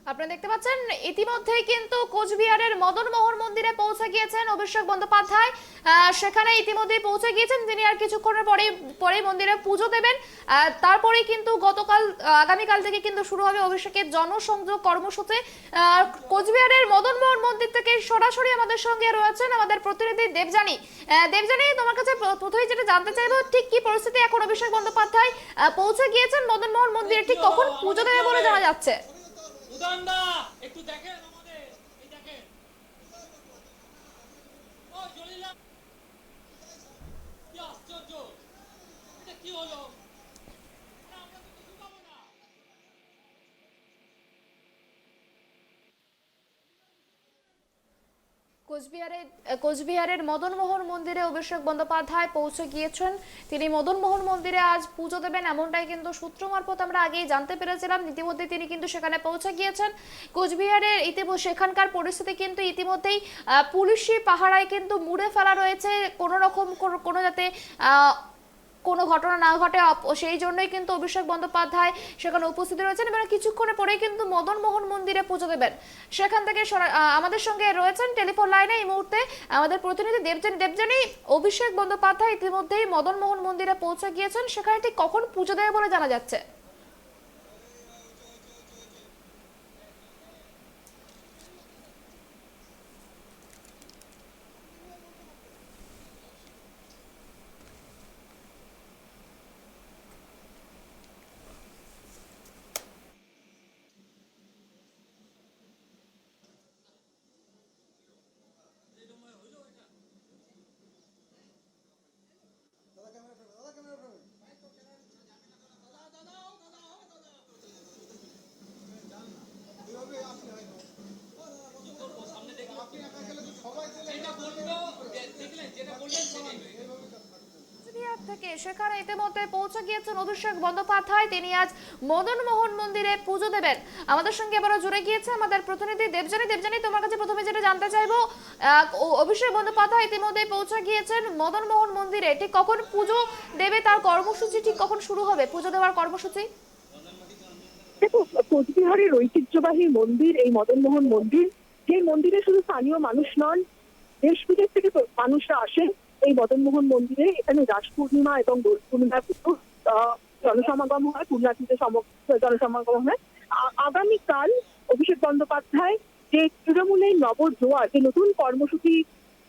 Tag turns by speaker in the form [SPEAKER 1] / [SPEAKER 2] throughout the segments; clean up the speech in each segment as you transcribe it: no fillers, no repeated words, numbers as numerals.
[SPEAKER 1] আপনারা দেখতে পাচ্ছেন ইতিমধ্যেই কিন্তু কোচবিহারের মদনমোহন মন্দিরে পৌঁছে গিয়েছেন অভিষেক বন্দ্যোপাধ্যায়। সেখানে ইতিমধ্যেই পৌঁছে গিয়েছেন তিনি, আর কিছুক্ষণের পরেই মন্দিরে পুজো দেবেন। তারপরেই কিন্তু আগামীকাল থেকে কিন্তু শুরু হবে অভিষেকের জনসংযোগ কর্মসূচি। কোচবিহারের মদনমোহন মন্দির থেকে সরাসরি আমাদের সঙ্গে রয়েছেন আমাদের প্রতিনিধি দেবযানী। দেবযানী, তোমার কাছে প্রথমেই যেটা জানতে চাইবো, ঠিক কি পরিস্থিতি এখন অভিষেক বন্দ্যোপাধ্যায় পৌঁছে গিয়েছেন মদনমোহন মন্দিরে, ঠিক কখন পুজো দেবে বলে জানা যাচ্ছে?
[SPEAKER 2] উদানদা একটু দেখেন আমাদের, এই দেখেন ও জলিলা, কি আশ্চর্য! এটা কি হলো? আমরা তো কিছু পাবো না।
[SPEAKER 1] কোচবিহারের মদনমোহন মন্দিরে অভিষেক বন্দ্যোপাধ্যায় পৌঁছে গিয়েছেন। তিনি মদনমোহন মন্দিরে আজ পুজো দেবেন, এমনটাই কিন্তু সূত্র মারফত আমরা আগেই জানতে পেরেছিলাম। ইতিমধ্যে তিনি কিন্তু সেখানে পৌঁছে গিয়েছেন। কোচবিহারের সেখানকার পরিস্থিতি কিন্তু ইতিমধ্যেই পুলিশি পাহারায় কিন্তু মুড়ে ফেলা রয়েছে, কোনো রকম কোনো যাতে কোনো ঘটনা না ঘটে, সেই জন্যই কিন্তু অভিষেক বন্দ্যোপাধ্যায় সেখানে উপস্থিত রয়েছেন এবং কিছুক্ষণের পরেই কিন্তু মদনমোহন মন্দিরে পুজো দেবেন। সেখান থেকে আমাদের সঙ্গে রয়েছেন টেলিফোন লাইনে এই মুহূর্তে আমাদের প্রতিনিধি দেবযানী। অভিষেক বন্দ্যোপাধ্যায় ইতিমধ্যেই মদনমোহন মন্দিরে পৌঁছে গিয়েছেন, সেখানে ঠিক কখন পুজো দেবে বলে জানা যাচ্ছে?
[SPEAKER 2] যেটা বললো, দেখলেন যেটা বললেন সেটাই।
[SPEAKER 1] কোচবিহার থেকে সেখানে ইতিমধ্যে পৌঁছে গিয়েছেন অভিষেক বন্দ্যোপাধ্যায়। তিনি আজ মদনমোহন মন্দিরে পুজো দেবেন। আমাদের সঙ্গে এবারও জুড়ে গিয়েছে আমাদের প্রতিনিধি দেবযানী, তোমার কাছে প্রথমে যেটা জানতে চাইবো, অভিষেক বন্দ্যোপাধ্যায় ইতিমধ্যে পৌঁছে গিয়েছেন মদনমোহন মন্দিরে, ঠিক কখন পুজো দেবে, তার কর্মসূচি ঠিক কখন শুরু হবে পুজো দেওয়ার কর্মসূচি?
[SPEAKER 3] দেখো, কোচবিহারের ঐতিহ্যবাহী মন্দির এই মদনমোহন মন্দির, যে মন্দিরে শুধু স্থানীয় মানুষ নন, দেশ বিদেশ থেকে মানুষরা আসেন এই মদনমোহন মন্দিরে। এখানে রাস পূর্ণিমা এবং দোল পূর্ণিমার জনসমাগম হয়, পুণ্যার্থীদের জনসমাগম হয়। আগামীকাল অভিষেক বন্দ্যোপাধ্যায় যে তৃণমূলের নবজোয়ার, যে নতুন কর্মসূচি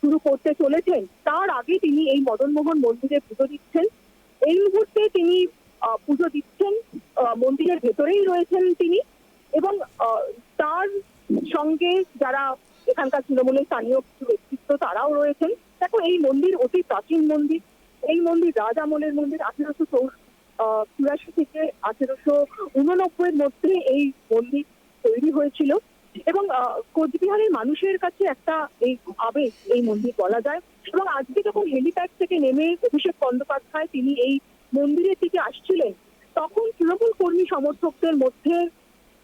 [SPEAKER 3] শুরু করতে চলেছেন, তার আগে তিনি এই মদনমোহন মন্দিরে পুজো দিচ্ছেন। এই মুহূর্তে তিনি পুজো দিচ্ছেন, মন্দিরের ভেতরেই রয়েছেন তিনি, এবং তার সঙ্গে যারা এখানকার তৃণমূলের স্থানীয় কিছু ব্যক্তিত্ব তারাও রয়েছেন। দেখো, এই মন্দির অতি প্রাচীন মন্দির। এই মন্দির রাজ আমলের মন্দির। 1884 থেকে 1889 মধ্যে এই মন্দির তৈরি হয়েছিল, এবং কোচবিহারের মানুষের কাছে একটা এই আবেগ এই মন্দির বলা যায়। এবং আজকে যখন হেলিপ্যাড থেকে নেমে অভিষেক বন্দ্যোপাধ্যায় তিনি এই মন্দিরের দিকে আসছিলেন, তখন তৃণমূল কর্মী সমর্থকদের মধ্যে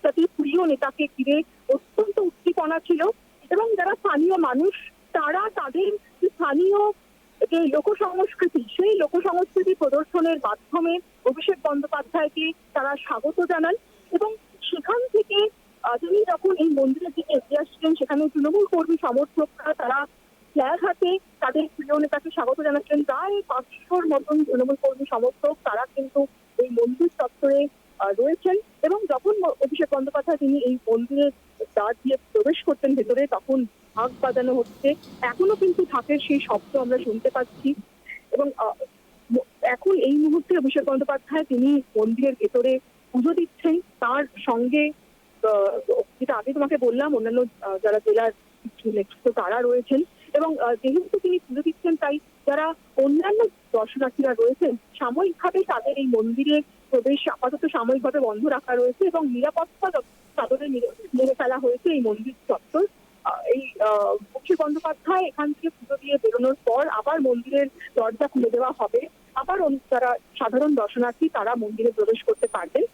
[SPEAKER 3] তাতে প্রিয় নেতাকে ঘিরে অত্যন্ত উদ্দীপনা ছিল, এবং যারা স্থানীয় মানুষ তারা তাদের স্থানীয় যে লোক সংস্কৃতি, সেই লোক সংস্কৃতি প্রদর্শনের মাধ্যমে অভিষেক বন্দ্যোপাধ্যায়কে তারা স্বাগত জানান। এবং সেখান থেকে তিনি যখন এই মন্দিরের দিকে এগিয়ে আসছিলেন, সেখানে তৃণমূল কর্মী সমর্থকরা তারা ফ্ল্যাগ হাতে তাদের প্রিয় নেতাকে স্বাগত জানাচ্ছেন। প্রায় 500-র মতন তৃণমূল কর্মী সমর্থক তারা কিন্তু এই মন্দির চত্বরে রয়েছেন। এবং যখন অভিষেক বন্দ্যোপাধ্যায় তিনি এই মন্দিরের দ্বার দিয়ে প্রবেশ করতেন ভেতরে, তখন ঢাক বাজানো হচ্ছে। এখনো কিন্তু ঢাকের সেই শব্দ আমরা শুনতে পাচ্ছি। এবং এখন এই মুহূর্তে অভিষেক বন্দ্যোপাধ্যায় তিনি মন্দিরের ভেতরে পুজো দিচ্ছেন। তার সঙ্গে যেটা আগে তোমাকে বললাম, অন্যান্য যারা জেলার কিছু নেতৃত্ব তারা রয়েছেন। এবং যেহেতু তিনি পুজো দিচ্ছেন, তাই যারা অন্যান্য দর্শনার্থীরা রয়েছেন, সাময়িকভাবে তাদের এই মন্দিরে প্রবেশ আপাতত সাময়িকভাবে বন্ধ রাখা রয়েছে, এবং নিরাপত্তা চাদরে মেরে ফেলা হয়েছে এই মন্দির চত্বর। এই অভিষেক বন্দ্যোপাধ্যায় এখান থেকে পুজো দিয়ে বেরোনোর পর আবার মন্দিরের দরজা খুলে দেওয়া হবে, আবার যারা সাধারণ দর্শনার্থী তারা মন্দিরে প্রবেশ করতে পারবেন।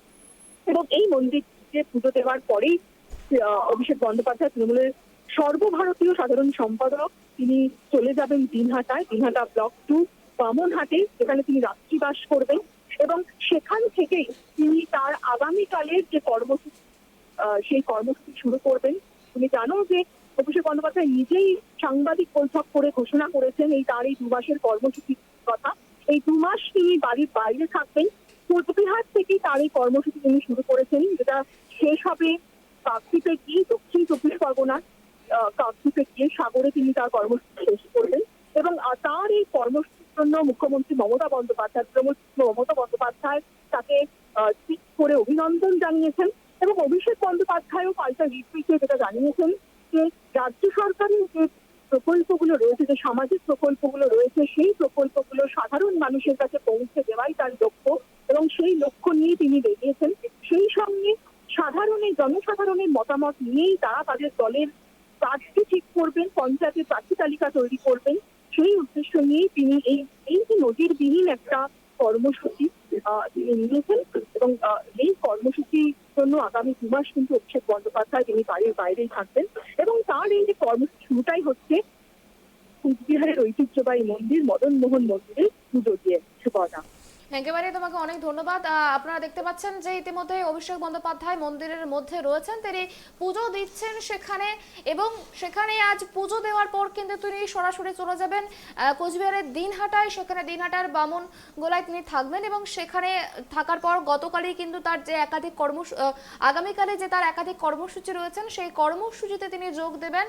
[SPEAKER 3] এবং এই মন্দিরে পুজো দেওয়ার পরেই অভিষেক বন্দ্যোপাধ্যায় তৃণমূলের সর্বভারতীয় সাধারণ সম্পাদক, তিনি চলে যাবেন দিনহাটা ব্লক 2 বামনহাটে, যেখানে তিনি রাত্রিবাস করবেন। এবং সেখান থেকেই তিনি তার আগামীকালের যে কর্মসূচি সেই কর্মসূচি শুরু করবেন। তুমি জানো যে অভিষেক বন্দ্যোপাধ্যায় নিজেই সাংবাদিক বৈঠক করে ঘোষণা করেছেন তার এই 2 মাসের কর্মসূচির কথা। এই 2 মাস তিনি বাড়ির বাইরে থাকবেন। কোচবিহার থেকেই তার এই কর্মসূচি তিনি শুরু করেছেন, যেটা শেষ হবে কাকদ্বীপে গিয়ে, দক্ষিণ 24 পরগনার কাকদ্বীপে গিয়ে সাগরে তিনি তার কর্মসূচি শেষ করবেন। এবং তার এই কর্মসূচির জন্য মুখ্যমন্ত্রী মমতা বন্দ্যোপাধ্যায় তাকে টুইট করে অভিনন্দন জানিয়েছেন। এবং অভিষেক বন্দ্যোপাধ্যায়ও পাল্টা রিটুইটে যেটা জানিয়েছেন যে রাজ্য সরকারের যে প্রকল্পগুলো রয়েছে, যে সামাজিক প্রকল্পগুলো রয়েছে, সেই প্রকল্পগুলো সাধারণ মানুষের কাছে পৌঁছে দেওয়াই তার লক্ষ্য এবং সেই লক্ষ্য নিয়ে তিনি বেরিয়েছেন। সেই সঙ্গে জনসাধারণের মতামত নিয়েই তারা তাদের দলের প্রার্থী ঠিক করবেন, পঞ্চায়েতের প্রার্থী তালিকা তৈরি করবেন। সেই উদ্দেশ্য নিয়ে তিনি এই যে নজিরবিহীন একটা কর্মসূচি তিনি নিয়েছেন। এবং এই কর্মসূচির জন্য আগামী 2 মাস কিন্তু অভিষেক বন্দ্যোপাধ্যায় তিনি বাড়ির বাইরেই থাকবেন। এবং তার এই যে কর্মসূচি শুরুটাই হচ্ছে কুচবিহারের ঐতিহ্যবাহী মন্দির মদন মোহন মন্দিরে পুজো দিয়ে। সুবর্ণা,
[SPEAKER 1] একেবারে তোমাকে অনেক ধন্যবাদ। আপনারা দেখতে পাচ্ছেন যে ইতিমধ্যে অভিষেক বন্দ্যোপাধ্যায় মন্দিরের মধ্যে রয়েছেন, তিনি পুজো দিচ্ছেন সেখানে, এবং সেখানে আজ পুজো দেওয়ার পর কিন্তু তিনি সরাসরি চলে যাবেন কোচবিহারের দিনহাটায়। সেখানে দিনহাটার বামন গোলায় তিনি থাকবেন এবং সেখানে থাকার পর গতকালই কিন্তু তার যে একাধিক আগামীকালে যে তার একাধিক কর্মসূচি রয়েছেন সেই কর্মসূচিতে তিনি যোগ দেবেন।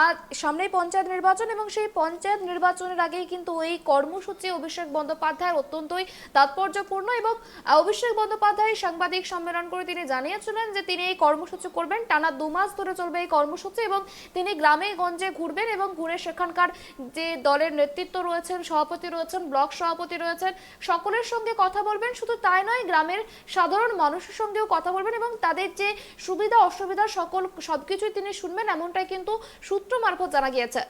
[SPEAKER 1] আর সামনেই পঞ্চায়েত নির্বাচন এবং সেই পঞ্চায়েত নির্বাচনের আগেই কিন্তু এই কর্মসূচি অভিষেক বন্দ্যোপাধ্যায়ের অত্যন্ত তাৎপর্যপূর্ণ। এবং অভিষেক বন্দ্যোপাধ্যায় সাংবাদিক সম্মেলন করে তিনি জানিয়েছিলেন যে তিনি এই কর্মসূচি করবেন, টানা 2 মাস ধরে চলবে এই কর্মসূচি এবং তিনি গ্রামে গঞ্জে ঘুরবেন এবং ঘুরে সেখানকার যে দলের নেতৃত্ব রয়েছেন, সভাপতি রয়েছেন, ব্লক সভাপতি রয়েছেন, সকলের সঙ্গে কথা বলবেন। শুধু তাই নয়, গ্রামের সাধারণ মানুষের সঙ্গেও কথা বলবেন এবং তাদের যে সুবিধা অসুবিধা সবকিছুই তিনি শুনবেন, এমনটাই কিন্তু সূত্র মারফত জানা গিয়েছে।